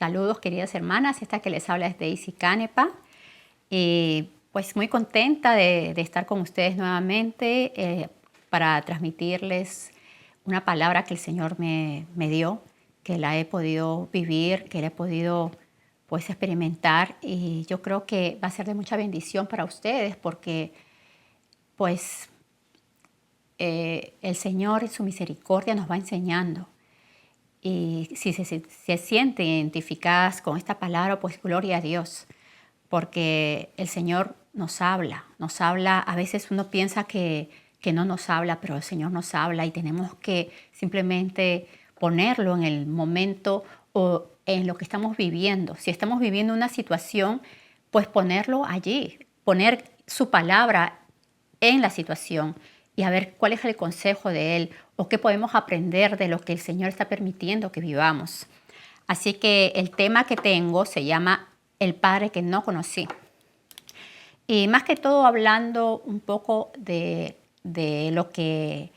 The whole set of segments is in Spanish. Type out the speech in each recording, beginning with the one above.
Saludos, queridas hermanas. Esta que les habla es Daisy Canepa. Y pues muy contenta de estar con ustedes nuevamente para transmitirles una palabra que el Señor me dio, que la he podido vivir, que la he podido pues experimentar. Y yo creo que va a ser de mucha bendición para ustedes porque pues el Señor en su misericordia nos va enseñando. Y si se sienten identificadas con esta palabra, pues gloria a Dios, porque el Señor nos habla, a veces uno piensa que no nos habla, pero el Señor nos habla y tenemos que simplemente ponerlo en el momento o en lo que estamos viviendo. Si estamos viviendo una situación, pues ponerlo allí, poner su palabra en la situación y a ver cuál es el consejo de Él o qué podemos aprender de lo que el Señor está permitiendo que vivamos. Así que el tema que tengo se llama El Padre que no conocí. Y más que todo hablando un poco de lo que,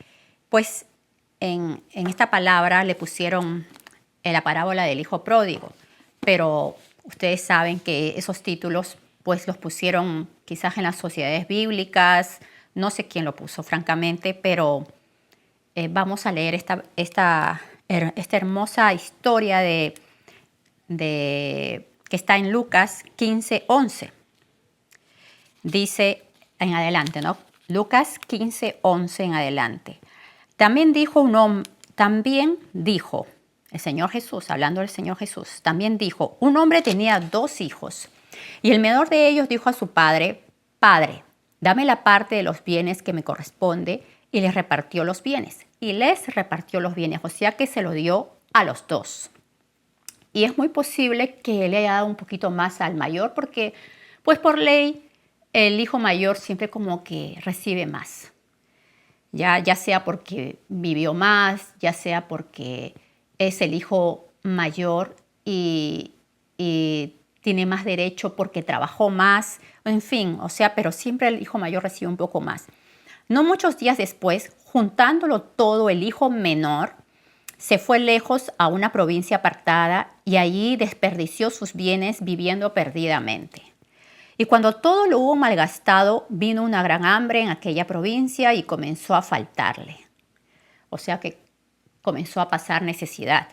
pues, en esta palabra le pusieron en la parábola del hijo pródigo. Pero ustedes saben que esos títulos, pues, los pusieron quizás en las sociedades bíblicas. No sé quién lo puso, francamente, pero vamos a leer esta hermosa historia que está en Lucas 15:11. Dice en adelante, ¿no? Lucas 15:11 en adelante. También dijo el Señor Jesús, hablando del Señor Jesús, también dijo, un hombre tenía 2 hijos, y el menor de ellos dijo a su padre, Padre, dame la parte de los bienes que me corresponde, y les repartió los bienes. Y les repartió los bienes, o sea que se lo dio a los 2. Y es muy posible que le haya dado un poquito más al mayor, porque pues por ley el hijo mayor siempre como que recibe más. Ya sea porque vivió más, ya sea porque es el hijo mayor y tiene más derecho porque trabajó más, en fin, o sea, pero siempre el hijo mayor recibe un poco más. No muchos días después, juntándolo todo, el hijo menor se fue lejos a una provincia apartada y allí desperdició sus bienes viviendo perdidamente. Y cuando todo lo hubo malgastado, vino una gran hambre en aquella provincia y comenzó a faltarle. O sea que comenzó a pasar necesidad.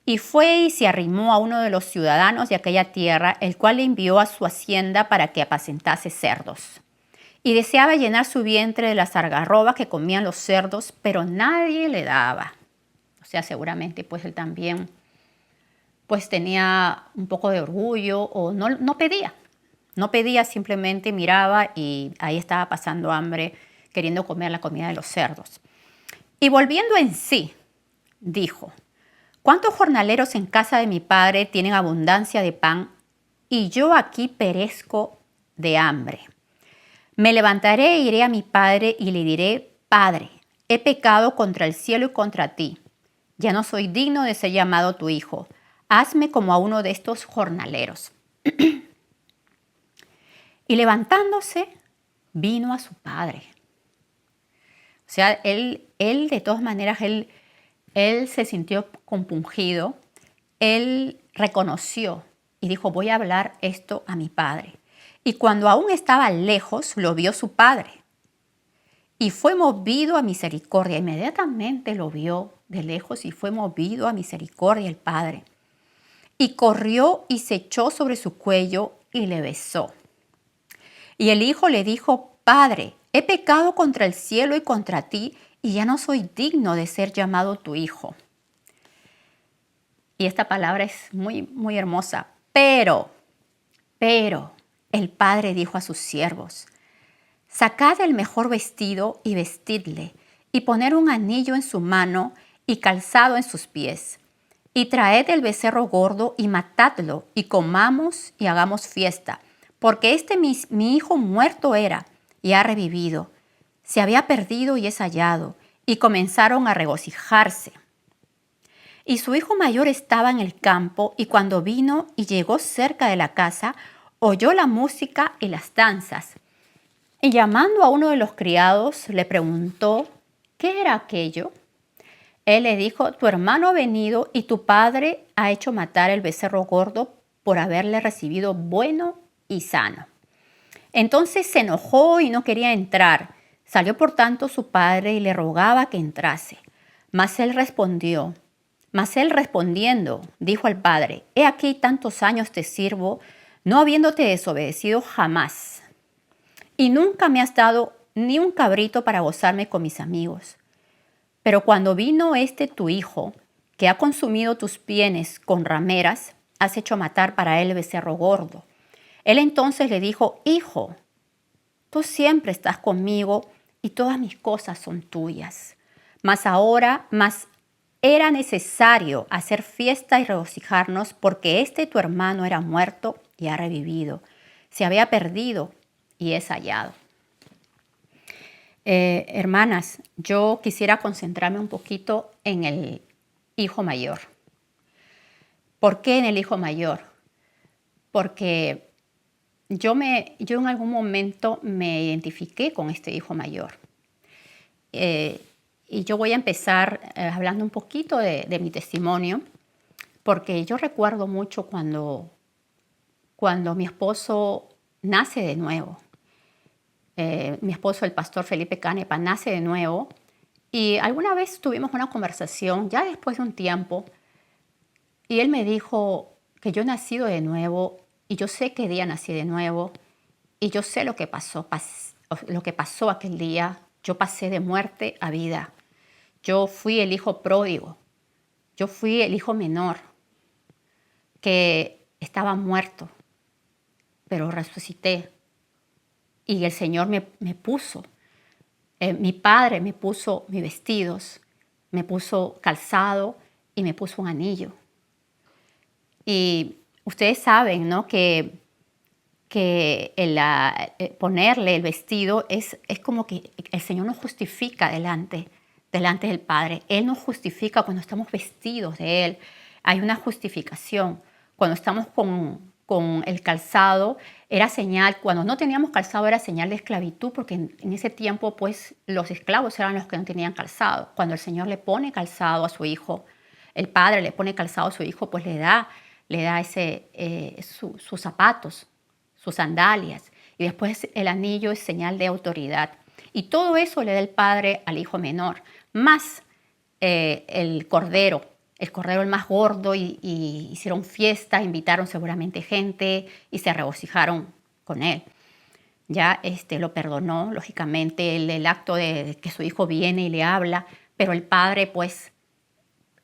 Y fue y se arrimó a uno de los ciudadanos de aquella tierra, el cual le envió a su hacienda para que apacentase cerdos. Y deseaba llenar su vientre de las algarrobas que comían los cerdos, pero nadie le daba. O sea, seguramente pues él también pues tenía un poco de orgullo o no pedía. No pedía, simplemente miraba y ahí estaba pasando hambre, queriendo comer la comida de los cerdos. Y volviendo en sí, dijo, ¿cuántos jornaleros en casa de mi padre tienen abundancia de pan y yo aquí perezco de hambre? Me levantaré e iré a mi padre y le diré, Padre, he pecado contra el cielo y contra ti. Ya no soy digno de ser llamado tu hijo. Hazme como a uno de estos jornaleros. Y levantándose, vino a su padre. O sea, él de todas maneras, él se sintió compungido. Él reconoció y dijo, voy a hablar esto a mi padre. Y cuando aún estaba lejos, lo vio su padre. Y fue movido a misericordia. Inmediatamente lo vio de lejos y fue movido a misericordia el padre. Y corrió y se echó sobre su cuello y le besó. Y el hijo le dijo, Padre, he pecado contra el cielo y contra ti, y ya no soy digno de ser llamado tu hijo. Y esta palabra es muy, muy hermosa. Pero, el padre dijo a sus siervos, sacad el mejor vestido y vestidle, y poner un anillo en su mano y calzado en sus pies. Y traed el becerro gordo y matadlo, y comamos y hagamos fiesta. Porque mi hijo muerto era y ha revivido. Se había perdido y es hallado. Y comenzaron a regocijarse. Y su hijo mayor estaba en el campo, y cuando vino y llegó cerca de la casa, oyó la música y las danzas. Y llamando a uno de los criados, le preguntó, ¿qué era aquello? Él le dijo, tu hermano ha venido y tu padre ha hecho matar el becerro gordo por haberle recibido bueno y sano. Entonces se enojó y no quería entrar. Salió por tanto su padre y le rogaba que entrase. Mas él respondiendo, dijo al padre, he aquí tantos años te sirvo, no habiéndote desobedecido jamás. Y nunca me has dado ni un cabrito para gozarme con mis amigos. Pero cuando vino este tu hijo, que ha consumido tus bienes con rameras, has hecho matar para él el becerro gordo. Él entonces le dijo, hijo, tú siempre estás conmigo y todas mis cosas son tuyas. Mas era necesario hacer fiesta y regocijarnos porque este tu hermano era muerto y ha revivido. Se había perdido y es hallado. Hermanas, yo quisiera concentrarme un poquito en el hijo mayor. ¿Por qué en el hijo mayor? Porque yo en algún momento me identifiqué con este hijo mayor. Y yo voy a empezar hablando un poquito de mi testimonio, porque yo recuerdo mucho cuando mi esposo nace de nuevo. Mi esposo, el pastor Felipe Canepa, nace de nuevo. Y alguna vez tuvimos una conversación, ya después de un tiempo, y él me dijo que yo he nacido de nuevo, y yo sé qué día nací de nuevo, y yo sé lo que pasó aquel día. Yo pasé de muerte a vida. Yo fui el hijo pródigo. Yo fui el hijo menor que estaba muerto, pero resucité. Y el Señor me puso. Mi padre me puso mis vestidos, me puso calzado y me puso un anillo. Y ustedes saben, ¿no?, que ponerle el vestido es como que el Señor nos justifica delante del Padre. Él nos justifica cuando estamos vestidos de Él. Hay una justificación. Cuando estamos con el calzado, era señal, cuando no teníamos calzado era señal de esclavitud, porque en ese tiempo pues los esclavos eran los que no tenían calzado. Cuando el Señor le pone calzado a su hijo, el Padre le pone calzado a su hijo, pues le da sus zapatos, sus sandalias, y después el anillo es señal de autoridad. Y todo eso le da el Padre al hijo menor, más el cordero el más gordo, y hicieron fiesta, invitaron seguramente gente y se regocijaron con él. Ya lo perdonó, lógicamente, el acto de que su hijo viene y le habla, pero el padre pues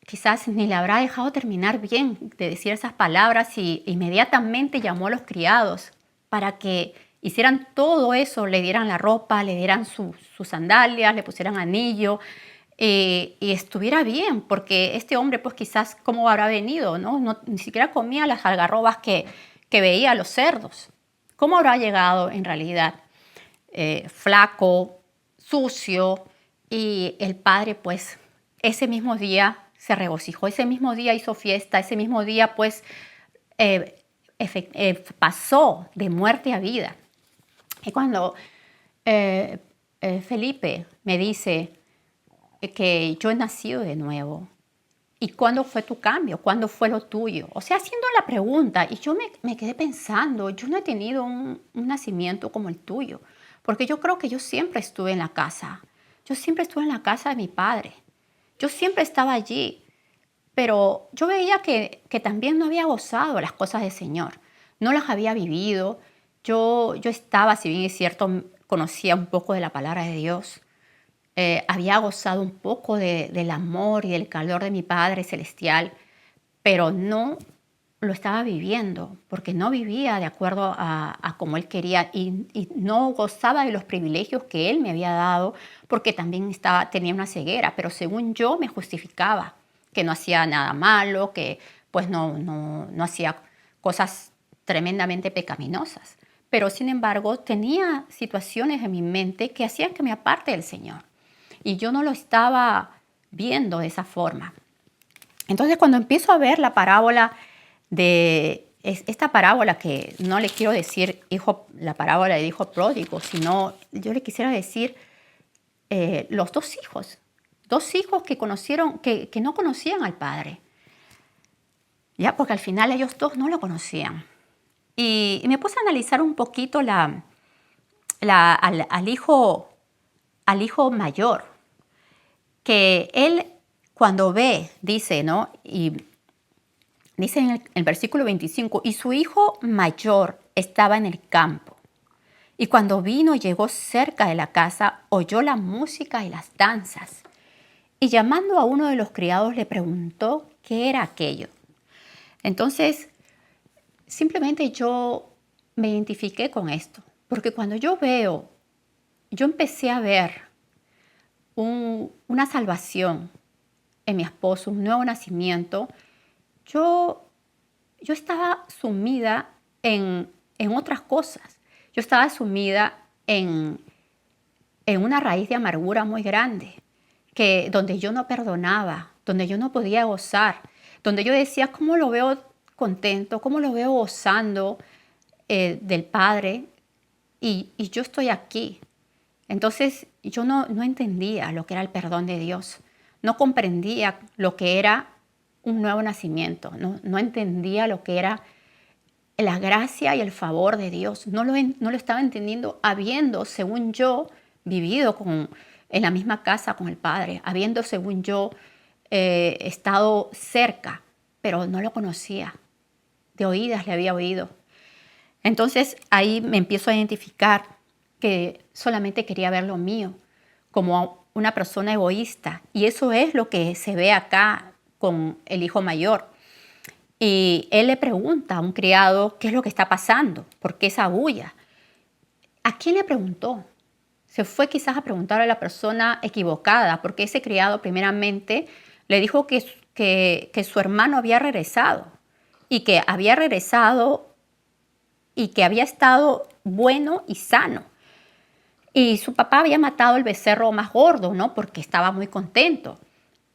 quizás ni le habrá dejado terminar bien de decir esas palabras y inmediatamente llamó a los criados para que hicieran todo eso, le dieran la ropa, le dieran sus sandalias, le pusieran anillo, y estuviera bien, porque este hombre pues quizás cómo habrá venido, ¿no? Ni siquiera comía las algarrobas que veía los cerdos. ¿Cómo habrá llegado en realidad? Flaco, sucio, y el padre pues ese mismo día se regocijó, ese mismo día hizo fiesta, ese mismo día pues pasó de muerte a vida. Y cuando Felipe me dice que yo he nacido de nuevo, ¿y cuándo fue tu cambio? ¿Cuándo fue lo tuyo? O sea, haciendo la pregunta, y yo me quedé pensando, yo no he tenido un nacimiento como el tuyo, porque yo creo que yo siempre estuve en la casa. Yo siempre estuve en la casa de mi padre. Yo siempre estaba allí, pero yo veía que también no había gozado las cosas del Señor. No las había vivido. Yo estaba, si bien es cierto, conocía un poco de la palabra de Dios. Había gozado un poco del amor y del calor de mi Padre Celestial, pero no lo estaba viviendo, porque no vivía de acuerdo a como Él quería, y no gozaba de los privilegios que Él me había dado, porque también tenía una ceguera, pero según yo me justificaba, que no hacía nada malo, que pues no hacía cosas tremendamente pecaminosas. Pero sin embargo tenía situaciones en mi mente que hacían que me aparte del Señor. Y yo no lo estaba viendo de esa forma. Entonces, cuando empiezo a ver la parábola esta parábola, que no le quiero decir la parábola del hijo pródigo, sino yo le quisiera decir los dos hijos. dos hijos que conocieron, que no conocían al padre, ya, porque al final ellos dos no lo conocían. Y me puse a analizar un poquito al hijo mayor, que él cuando ve, dice, ¿no? Y dice en el versículo 25, y su hijo mayor estaba en el campo. Y cuando vino y llegó cerca de la casa, oyó la música y las danzas. Y llamando a uno de los criados le preguntó qué era aquello. Entonces, simplemente yo me identifiqué con esto. Porque cuando yo empecé a ver una salvación en mi esposo, un nuevo nacimiento, yo estaba sumida en otras cosas. Yo estaba sumida en una raíz de amargura muy grande, donde yo no perdonaba, donde yo no podía gozar, donde yo decía, ¿cómo lo veo contento? ¿Cómo lo veo gozando del Padre? Y yo estoy aquí. Entonces yo no entendía lo que era el perdón de Dios. No comprendía lo que era un nuevo nacimiento. No entendía lo que era la gracia y el favor de Dios. No lo estaba entendiendo habiendo, según yo, vivido en la misma casa con el Padre, habiendo, según yo, estado cerca, pero no lo conocía. De oídas le había oído. Entonces ahí me empiezo a identificar que solamente quería ver lo mío, como una persona egoísta. Y eso es lo que se ve acá con el hijo mayor. Y él le pregunta a un criado qué es lo que está pasando, por qué esa bulla. ¿A quién le preguntó? Se fue quizás a preguntar a la persona equivocada, porque ese criado primeramente le dijo que su hermano había regresado y que había regresado y que había estado bueno y sano. Y su papá había matado el becerro más gordo, ¿no? Porque estaba muy contento.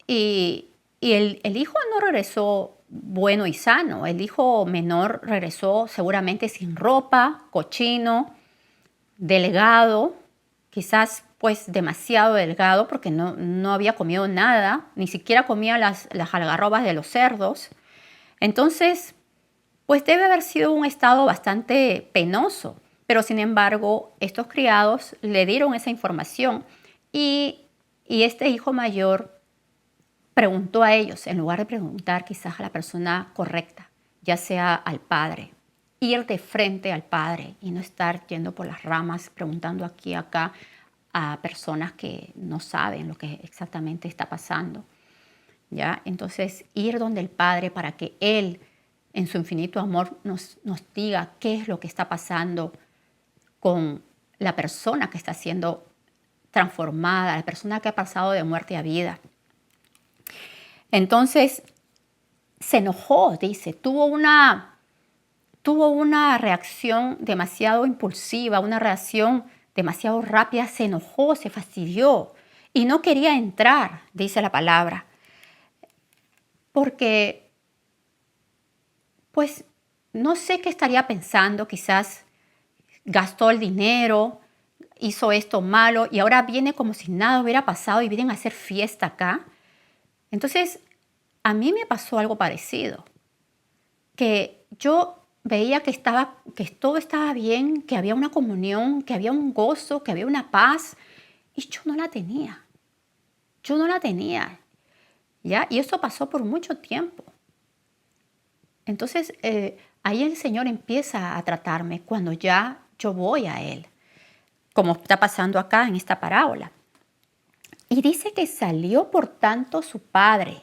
Y el hijo no regresó bueno y sano. El hijo menor regresó seguramente sin ropa, cochino, delgado, quizás pues demasiado delgado porque no había comido nada, ni siquiera comía las algarrobas de los cerdos. Entonces, pues debe haber sido un estado bastante penoso. Pero sin embargo, estos criados le dieron esa información y este hijo mayor preguntó a ellos, en lugar de preguntar quizás a la persona correcta, ya sea al padre, ir de frente al padre y no estar yendo por las ramas, preguntando aquí y acá a personas que no saben lo que exactamente está pasando. ¿Ya? Entonces, ir donde el Padre para que Él, en su infinito amor, nos diga qué es lo que está pasando con la persona que está siendo transformada, la persona que ha pasado de muerte a vida. Entonces, se enojó, dice, tuvo una reacción demasiado impulsiva, una reacción demasiado rápida, se enojó, se fastidió y no quería entrar, dice la palabra. Porque, pues, no sé qué estaría pensando, quizás gastó el dinero, hizo esto malo y ahora viene como si nada hubiera pasado y vienen a hacer fiesta acá. Entonces, a mí me pasó algo parecido, que yo veía que todo estaba bien, que había una comunión, que había un gozo, que había una paz y yo no la tenía. Yo no la tenía, ¿ya? Y eso pasó por mucho tiempo. Entonces, ahí el Señor empieza a tratarme cuando ya yo voy a Él, como está pasando acá en esta parábola. Y dice que salió por tanto su padre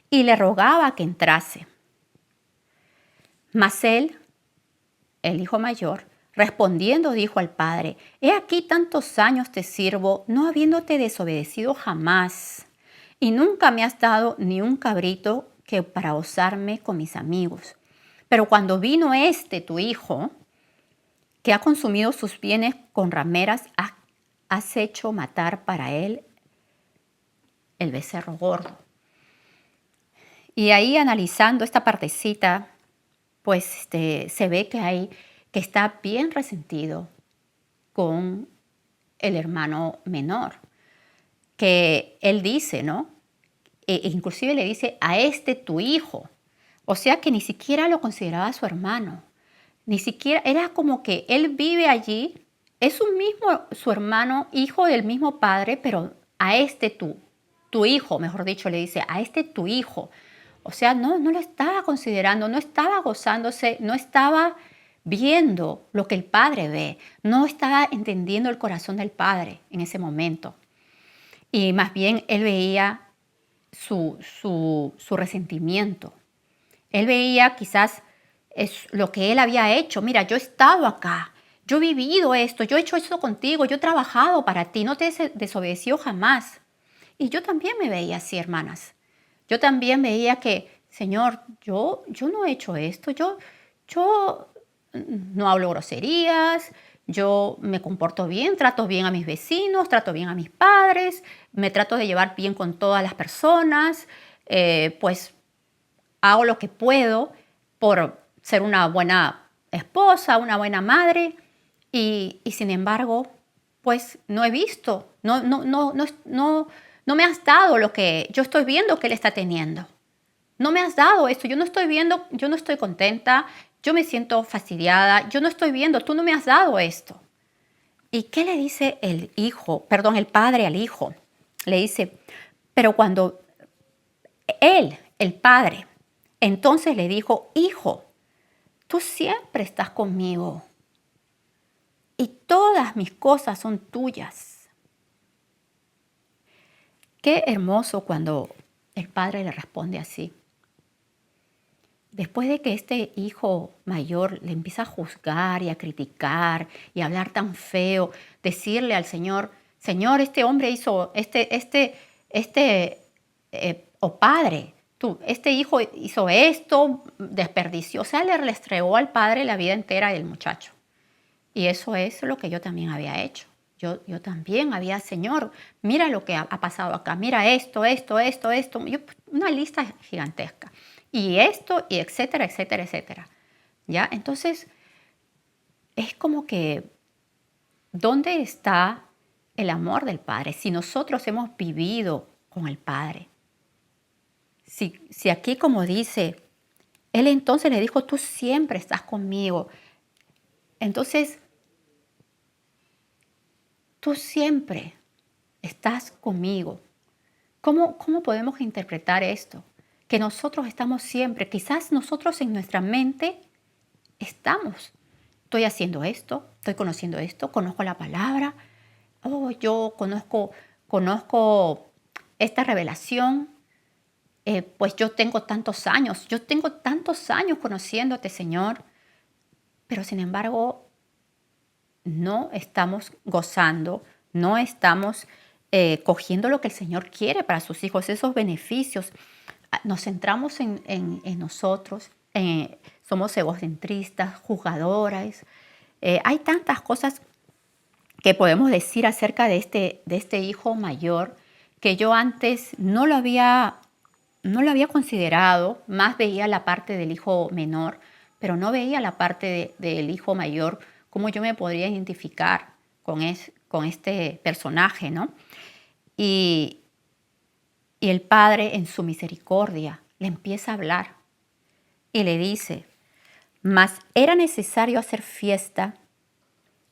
y le rogaba que entrase. Mas él, el hijo mayor, respondiendo dijo al padre, he aquí tantos años te sirvo, no habiéndote desobedecido jamás, y nunca me has dado ni un cabrito que para gozarme con mis amigos. Pero cuando vino tu hijo, que ha consumido sus bienes con rameras, has hecho matar para él el becerro gordo. Y ahí analizando esta partecita, pues se ve que está bien resentido con el hermano menor, que él dice, ¿no? Inclusive le dice, a este tu hijo. O sea que ni siquiera lo consideraba su hermano. Ni siquiera, era como que él vive allí, es un mismo, su hermano, hijo del mismo padre, pero a este tu hijo, mejor dicho, le dice, a este tu hijo. O sea, no lo estaba considerando, no estaba gozándose, no estaba viendo lo que el padre ve, no estaba entendiendo el corazón del padre en ese momento. Y más bien él veía su resentimiento. Él veía quizás es lo que él había hecho. Mira, yo he estado acá, yo he vivido esto, yo he hecho esto contigo, yo he trabajado para ti, no te he desobedecido jamás. Y yo también me veía así, hermanas. Yo también veía que, Señor, yo no he hecho esto, yo no hablo groserías, yo me comporto bien, trato bien a mis vecinos, trato bien a mis padres, me trato de llevar bien con todas las personas, pues hago lo que puedo por ser una buena esposa, una buena madre y sin embargo, pues no he visto, no me has dado lo que yo estoy viendo que él está teniendo. No me has dado esto, yo no estoy viendo, yo no estoy contenta, yo me siento fastidiada, yo no estoy viendo, tú no me has dado esto. ¿Y qué le dice el hijo, perdón, el padre al hijo? Le dice, pero cuando él, el padre, entonces le dijo, hijo, tú siempre estás conmigo y todas mis cosas son tuyas. Qué hermoso cuando el padre le responde así. Después de que este hijo mayor le empieza a juzgar y a criticar y a hablar tan feo, decirle al Señor, Señor, este hombre hizo, o padre, este hijo hizo esto, desperdició, o sea, le restregó al padre la vida entera del muchacho. Y eso es lo que yo también había hecho. Yo también había, Señor, mira lo que ha pasado acá, mira esto, una lista gigantesca. Y esto, y etcétera, etcétera, etcétera. ¿Ya? Entonces, es como que, ¿dónde está el amor del Padre? Si nosotros hemos vivido con el Padre. Si aquí como dice, Él entonces le dijo, tú siempre estás conmigo. Entonces, tú siempre estás conmigo. ¿Cómo podemos interpretar esto? Que nosotros estamos siempre, quizás nosotros en nuestra mente estamos. Estoy haciendo esto, estoy conociendo esto, conozco la palabra, yo conozco esta revelación, pues yo tengo tantos años conociéndote, Señor, pero sin embargo no estamos gozando, no estamos cogiendo lo que el Señor quiere para sus hijos, esos beneficios. Nos centramos en nosotros, somos egocentristas, juzgadoras. Hay tantas cosas que podemos decir acerca de este hijo mayor que yo antes no lo había considerado, más veía la parte del hijo menor, pero no veía la parte del hijo mayor, cómo yo me podría identificar con este personaje, ¿no? Y, y el padre en su misericordia le empieza a hablar y le dice, mas era necesario hacer fiesta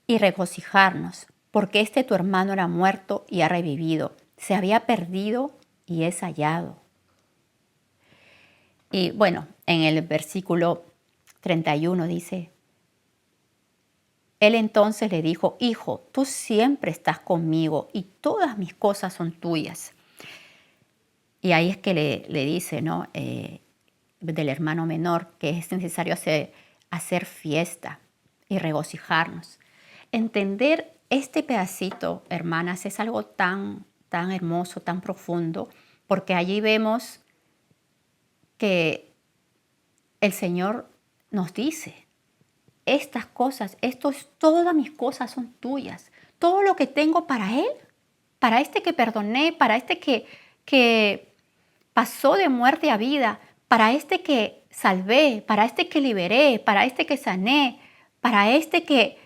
y regocijarnos, porque este tu hermano era muerto y ha revivido, se había perdido y es hallado. Y bueno, en el versículo 31 dice, él entonces le dijo, hijo, tú siempre estás conmigo y todas mis cosas son tuyas. Y ahí es que le dice, ¿no? Del hermano menor, que es necesario hacer fiesta y regocijarnos. Entender este pedacito, hermanas, es algo tan, tan hermoso, tan profundo, porque allí vemos que el Señor nos dice, estas cosas, todas mis cosas son tuyas. Todo lo que tengo para Él, para este que perdoné, para este que pasó de muerte a vida, para este que salvé, para este que liberé, para este que sané, para este que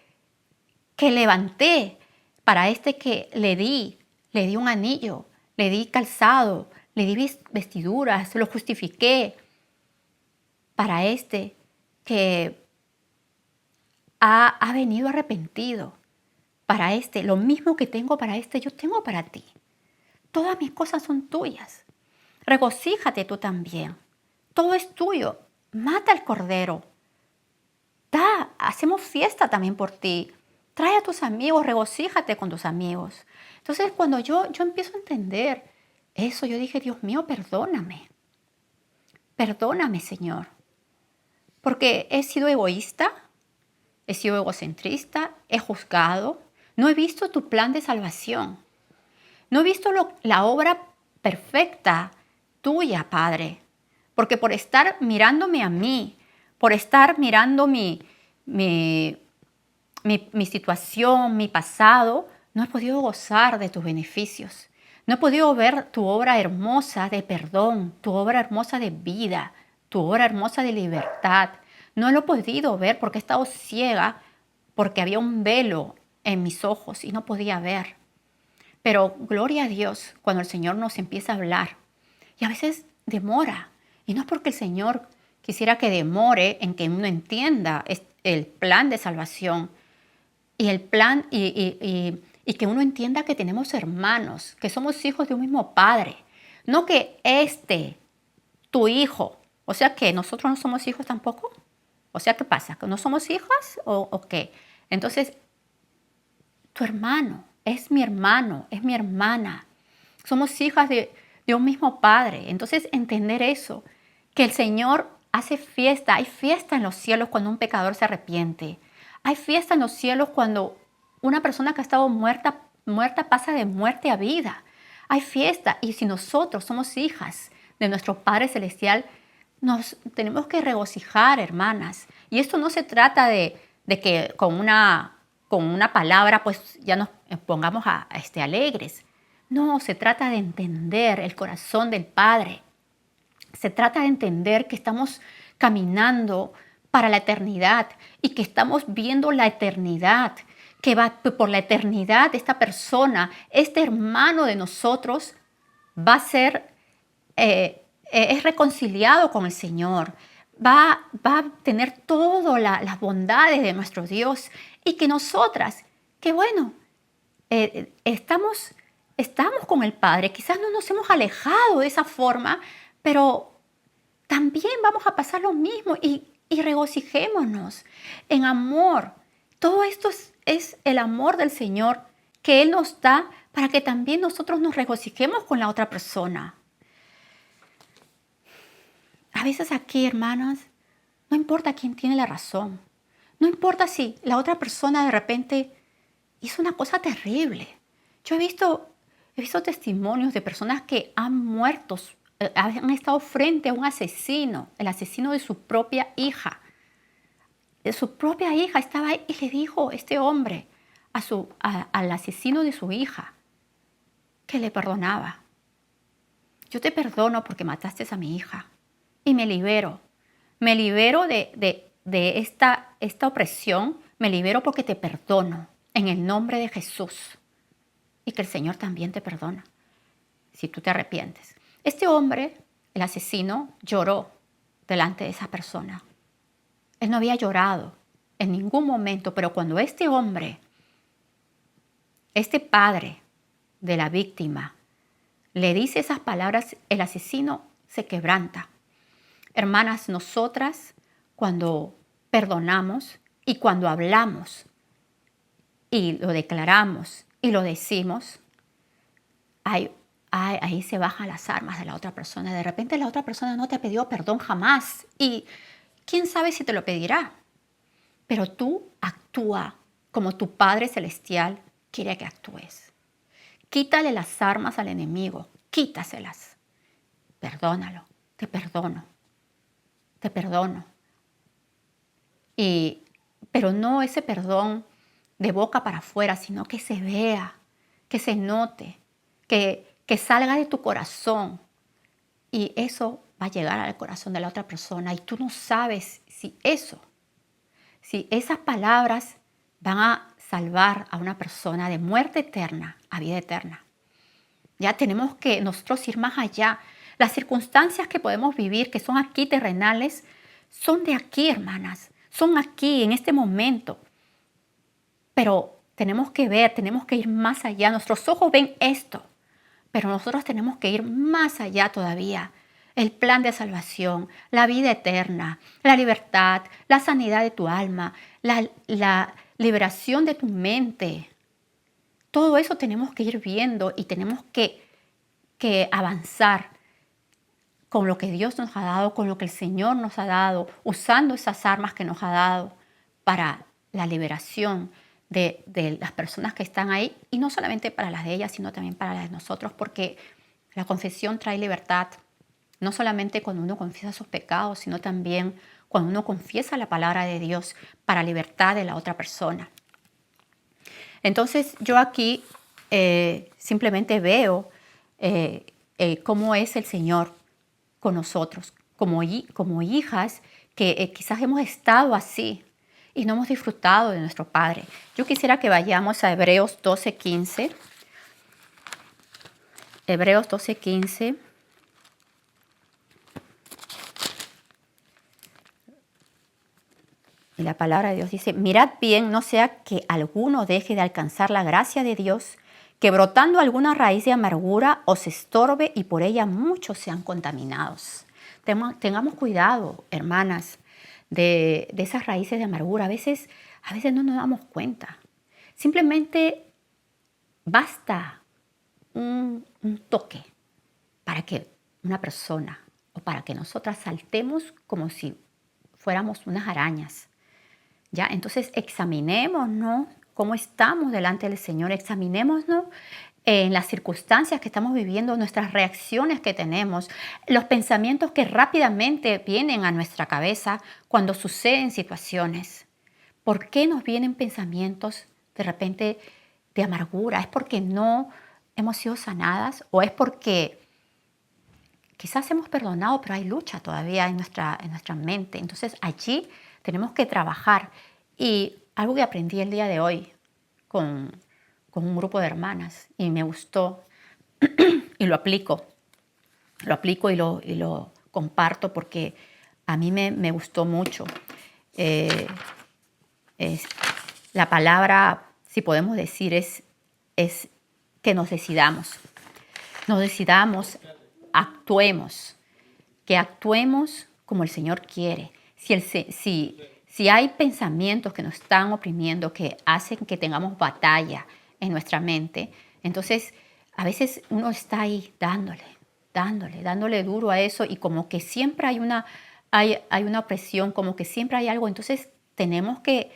levanté, para este que le di un anillo. le di calzado, le di vestiduras, lo justifiqué para este que ha venido arrepentido. Para este, lo mismo que tengo para este, yo tengo para ti. Todas mis cosas son tuyas. Regocíjate tú también. Todo es tuyo. Mata al cordero. Hacemos fiesta también por ti. Trae a tus amigos, regocíjate con tus amigos. Entonces, cuando yo empiezo a entender eso, yo dije, Dios mío, perdóname. Perdóname, Señor. Porque he sido egoísta, he sido egocentrista, he juzgado, no he visto tu plan de salvación. No he visto la obra perfecta tuya, Padre. Porque por estar mirándome a mí, por estar mirando mi situación, mi pasado, no he podido gozar de tus beneficios. No he podido ver tu obra hermosa de perdón, tu obra hermosa de vida, tu obra hermosa de libertad. No lo he podido ver porque he estado ciega, porque había un velo en mis ojos y no podía ver. Pero gloria a Dios cuando el Señor nos empieza a hablar. Y a veces demora. Y no es porque el Señor quisiera que demore en que uno entienda el plan de salvación y el plan y que uno entienda que tenemos hermanos, que somos hijos de un mismo Padre. No que tu hijo, o sea que nosotros no somos hijos tampoco. O sea, ¿qué pasa? ¿Que no somos hijas o qué? Entonces, tu hermano es mi hermano, es mi hermana. Somos hijas de un mismo Padre. Entonces, entender eso, que el Señor hace fiesta. Hay fiesta en los cielos cuando un pecador se arrepiente. Hay fiesta en los cielos cuando una persona que ha estado muerta pasa de muerte a vida. Hay fiesta. Y si nosotros somos hijas de nuestro Padre Celestial, nos tenemos que regocijar, hermanas. Y esto no se trata de que con una palabra pues ya nos pongamos alegres. No, se trata de entender el corazón del Padre. Se trata de entender que estamos caminando para la eternidad y que estamos viendo la eternidad, que va por la eternidad esta persona, este hermano de nosotros va a ser, es reconciliado con el Señor, va a tener todas las bondades de nuestro Dios y que nosotras, que bueno, estamos con el Padre, quizás no nos hemos alejado de esa forma, pero también vamos a pasar lo mismo y regocijémonos en amor. Todo esto es el amor del Señor que Él nos da para que también nosotros nos regocijemos con la otra persona. A veces aquí, hermanas, no importa quién tiene la razón. No importa si la otra persona de repente hizo una cosa terrible. Yo he visto testimonios de personas que han muerto, han estado frente a un asesino, el asesino de su propia hija. De su propia hija estaba ahí y le dijo este hombre al asesino de su hija que le perdonaba. Yo te perdono porque mataste a mi hija y me libero. Me libero de esta opresión, me libero porque te perdono en el nombre de Jesús. Y que el Señor también te perdona si tú te arrepientes. Este hombre, el asesino, lloró delante de esa persona. Él no había llorado en ningún momento, pero cuando este hombre, este padre de la víctima, le dice esas palabras, el asesino se quebranta. Hermanas, nosotras cuando perdonamos y cuando hablamos y lo declaramos y lo decimos, ahí se bajan las armas de la otra persona. De repente la otra persona no te ha pedido perdón jamás y quién sabe si te lo pedirá. Pero tú actúa como tu Padre Celestial quiere que actúes. Quítale las armas al enemigo, quítaselas. Perdónalo, te perdono. Te perdono. Pero no ese perdón de boca para afuera, sino que se vea, que se note, que salga de tu corazón. Y eso va a llegar al corazón de la otra persona. Y tú no sabes si esas palabras van a salvar a una persona de muerte eterna a vida eterna. Ya tenemos que nosotros ir más allá. Las circunstancias que podemos vivir, que son aquí terrenales, son de aquí, hermanas. Son aquí, en este momento. Pero tenemos que ver, tenemos que ir más allá. Nuestros ojos ven esto, pero nosotros tenemos que ir más allá todavía. El plan de salvación, la vida eterna, la libertad, la sanidad de tu alma, la liberación de tu mente. Todo eso tenemos que ir viendo y tenemos que avanzar con lo que Dios nos ha dado, con lo que el Señor nos ha dado, usando esas armas que nos ha dado para la liberación de las personas que están ahí, y no solamente para las de ellas, sino también para las de nosotros, porque la confesión trae libertad, no solamente cuando uno confiesa sus pecados, sino también cuando uno confiesa la palabra de Dios para libertad de la otra persona. Entonces yo aquí simplemente veo cómo es el Señor con nosotros, como hijas que quizás hemos estado así y no hemos disfrutado de nuestro Padre. Yo quisiera que vayamos a Hebreos 12:15. Hebreos 12:15. Y la palabra de Dios dice, mirad bien, no sea que alguno deje de alcanzar la gracia de Dios, que brotando alguna raíz de amargura os estorbe y por ella muchos sean contaminados. Tengamos cuidado, hermanas, de esas raíces de amargura. A veces no nos damos cuenta. Simplemente basta un toque para que una persona o para que nosotras saltemos como si fuéramos unas arañas. ¿Ya? Entonces examinémonos cómo estamos delante del Señor, examinémonos en las circunstancias que estamos viviendo, nuestras reacciones que tenemos, los pensamientos que rápidamente vienen a nuestra cabeza cuando suceden situaciones. ¿Por qué nos vienen pensamientos de repente de amargura? ¿Es porque no hemos sido sanadas o es porque quizás hemos perdonado, pero hay lucha todavía en nuestra mente? Entonces allí tenemos que trabajar. Y algo que aprendí el día de hoy con un grupo de hermanas y me gustó y lo aplico y lo comparto porque a mí me gustó mucho. La palabra, si podemos decir, es que nos decidamos, actuemos, que actuemos como el Señor quiere. Si hay pensamientos que nos están oprimiendo, que hacen que tengamos batalla en nuestra mente, entonces a veces uno está ahí dándole duro a eso y como que siempre hay una opresión, como que siempre hay algo. Entonces tenemos que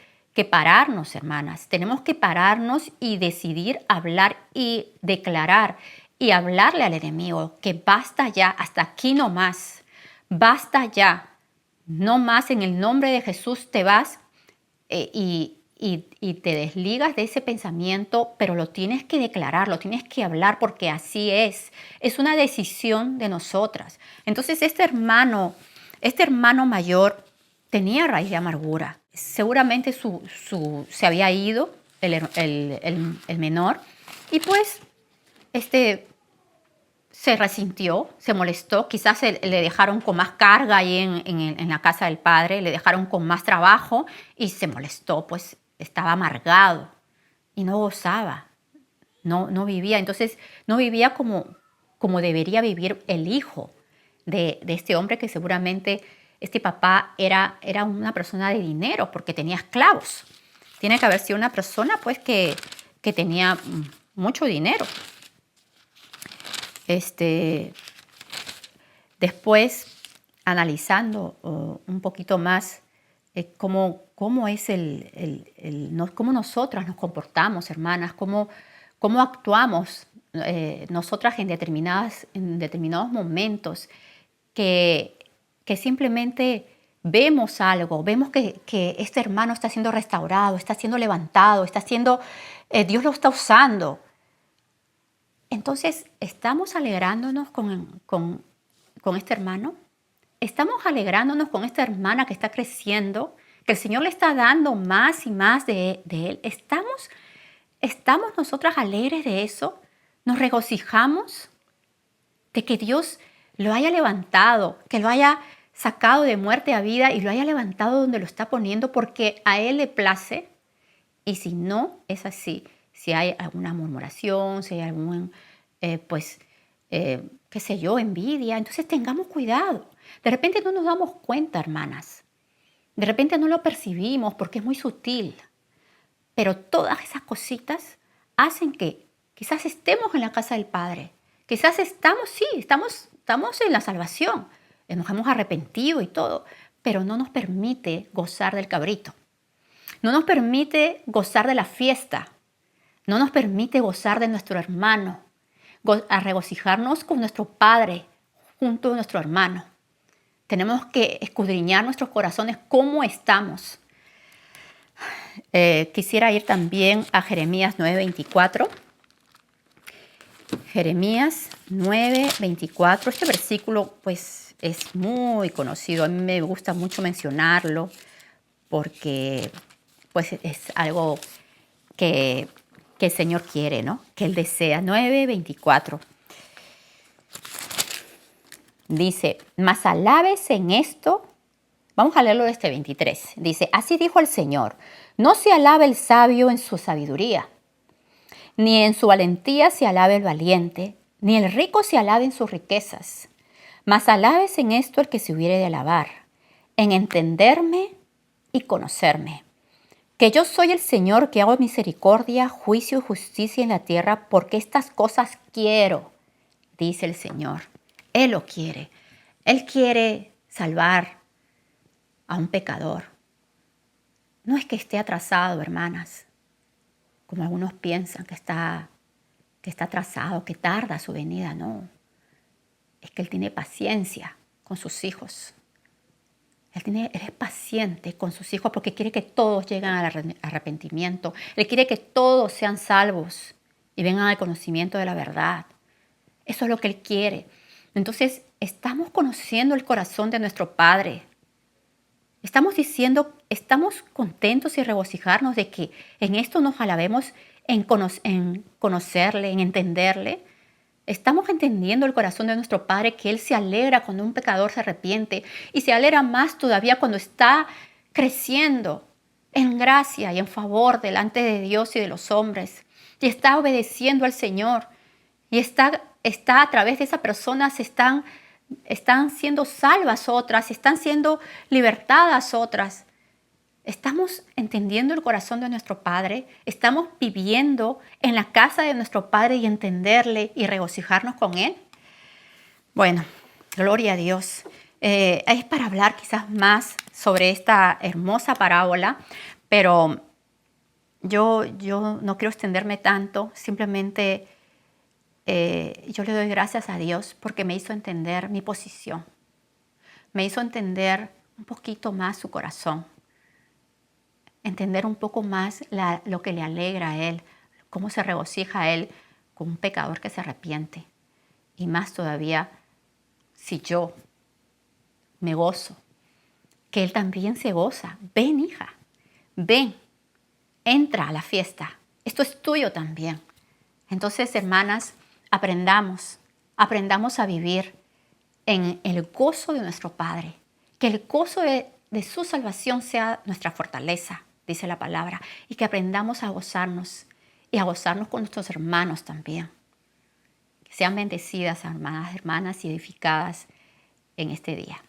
pararnos, hermanas, tenemos que pararnos y decidir hablar y declarar y hablarle al enemigo que basta ya, hasta aquí no más, basta ya. No más, en el nombre de Jesús te vas y te desligas de ese pensamiento, pero lo tienes que declarar, lo tienes que hablar porque así es. Es una decisión de nosotras. Entonces este hermano mayor tenía raíz de amargura. Seguramente se había ido el menor y pues se resintió, se molestó, quizás le dejaron con más carga ahí en la casa del padre, le dejaron con más trabajo y se molestó, pues estaba amargado y no gozaba, no vivía. Entonces no vivía como debería vivir el hijo de este hombre, que seguramente este papá era una persona de dinero porque tenía esclavos. Tiene que haber sido una persona pues que tenía mucho dinero. Después, analizando un poquito más cómo es cómo nosotras nos comportamos, hermanas, cómo actuamos nosotras en determinados momentos, que simplemente vemos algo, vemos que este hermano está siendo restaurado, está siendo levantado, Dios lo está usando. Entonces, ¿estamos alegrándonos con este hermano? ¿Estamos alegrándonos con esta hermana que está creciendo, que el Señor le está dando más y más de él? ¿Estamos nosotras alegres de eso? nos regocijamos de que Dios lo haya levantado, que lo haya sacado de muerte a vida y lo haya levantado donde lo está poniendo porque a Él le place. Y si no es así, si hay alguna murmuración, si hay algún, qué sé yo, envidia, entonces tengamos cuidado. De repente no nos damos cuenta, hermanas. De repente no lo percibimos porque es muy sutil. Pero todas esas cositas hacen que quizás estemos en la casa del Padre. Quizás estamos en la salvación. Nos hemos arrepentido y todo, pero no nos permite gozar del cabrito. No nos permite gozar de la fiesta. No nos permite gozar de nuestro hermano. A regocijarnos con nuestro Padre junto a nuestro hermano. Tenemos que escudriñar nuestros corazones cómo estamos. Quisiera ir también a Jeremías 9:24. Jeremías 9:24. Este versículo pues es muy conocido. A mí me gusta mucho mencionarlo porque pues es algo que el Señor quiere, ¿no? Que Él desea. 9:24. Dice, mas alabes en esto. Vamos a leerlo desde 23. Dice, así dijo el Señor, no se alabe el sabio en su sabiduría, ni en su valentía se alabe el valiente, ni el rico se alabe en sus riquezas. Mas alabes en esto el que se hubiere de alabar, en entenderme y conocerme. Que yo soy el Señor que hago misericordia, juicio y justicia en la tierra, porque estas cosas quiero, dice el Señor. Él lo quiere. Él quiere salvar a un pecador. No es que esté atrasado, hermanas, como algunos piensan que está atrasado, que tarda su venida. No, es que Él tiene paciencia con sus hijos. Él es paciente con sus hijos porque quiere que todos lleguen al arrepentimiento. Él quiere que todos sean salvos y vengan al conocimiento de la verdad. Eso es lo que Él quiere. Entonces, estamos conociendo el corazón de nuestro Padre. Estamos contentos y regocijarnos de que en esto nos alabemos, en conocerle, en entenderle. Estamos entendiendo el corazón de nuestro Padre, que Él se alegra cuando un pecador se arrepiente y se alegra más todavía cuando está creciendo en gracia y en favor delante de Dios y de los hombres y está obedeciendo al Señor y está a través de esa persona están siendo salvas otras, están siendo libertadas otras. ¿Estamos entendiendo el corazón de nuestro Padre? ¿Estamos viviendo en la casa de nuestro Padre y entenderle y regocijarnos con Él? Bueno, gloria a Dios. Es para hablar quizás más sobre esta hermosa parábola, pero yo no quiero extenderme tanto. Simplemente yo le doy gracias a Dios porque me hizo entender mi posición. Me hizo entender un poquito más su corazón. Entender un poco más lo que le alegra a Él, cómo se regocija a Él con un pecador que se arrepiente. Y más todavía, si yo me gozo, que Él también se goza. Ven, hija, ven, entra a la fiesta. Esto es tuyo también. Entonces, hermanas, aprendamos a vivir en el gozo de nuestro Padre. Que el gozo de su salvación sea nuestra fortaleza, dice la palabra, y que aprendamos a gozarnos y a gozarnos con nuestros hermanos también. Que sean bendecidas, hermanas y edificadas en este día.